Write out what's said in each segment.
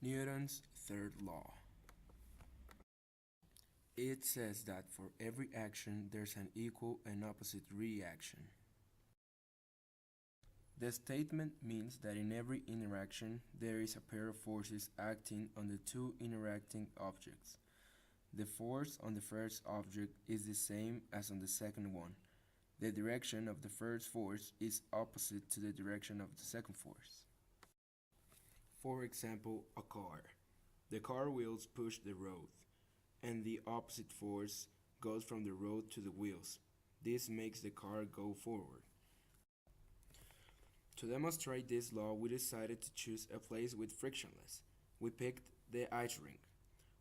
Newton's third law. It says that for every action there's an equal and opposite reaction. The statement means that in every interaction there is a pair of forces acting on the two interacting objects. The force on the first object is the same as on the second one. The direction of the first force is opposite to the direction of the second force. For example, a car. The car wheels push the road, and the opposite force goes from the road to the wheels. This makes the car go forward. To demonstrate this law, we decided to choose a place with frictionless. We picked the ice rink.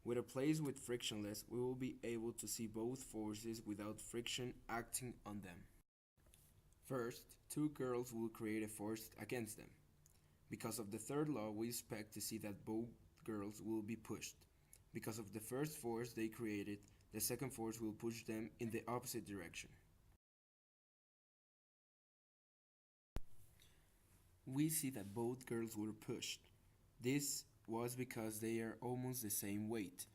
With a place with frictionless, we will be able to see both forces without friction acting on them. First, two girls will create a force against them. Because of the third law, we expect to see that both girls will be pushed. Because of the first force they created, the second force will push them in the opposite direction. We see that both girls were pushed. This was because they are almost the same weight,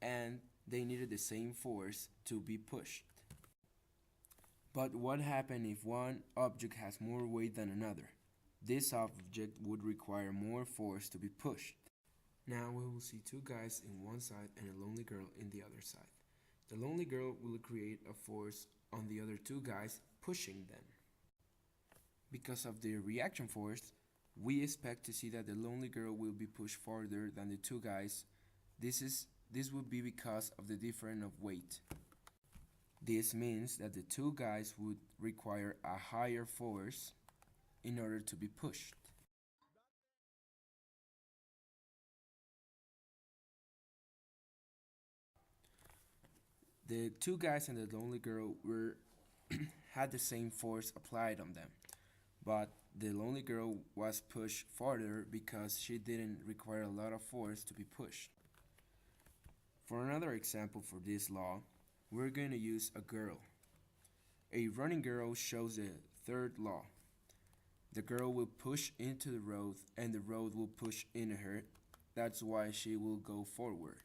and they needed the same force to be pushed. But what happens if one object has more weight than another? This object would require more force to be pushed. Now we will see two guys in one side and a lonely girl in the other side. The lonely girl will create a force on the other two guys, pushing them. Because of the reaction force, we expect to see that the lonely girl will be pushed farther than the two guys. This would be because of the difference of weight. This means that the two guys would require a higher force in order to be pushed. The two guys and the lonely girl had the same force applied on them, but the lonely girl was pushed farther because she didn't require a lot of force to be pushed. For another example for this law, we're going to use a girl. A running girl shows the third law. The girl will push into the road and the road will push into her. That's why she will go forward.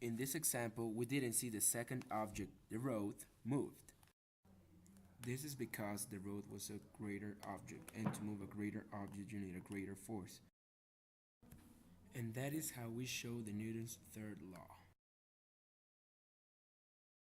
In this example, we didn't see the second object, the road, moved. This is because the road was a greater object, and to move a greater object you need a greater force. And that is how we show the Newton's third law.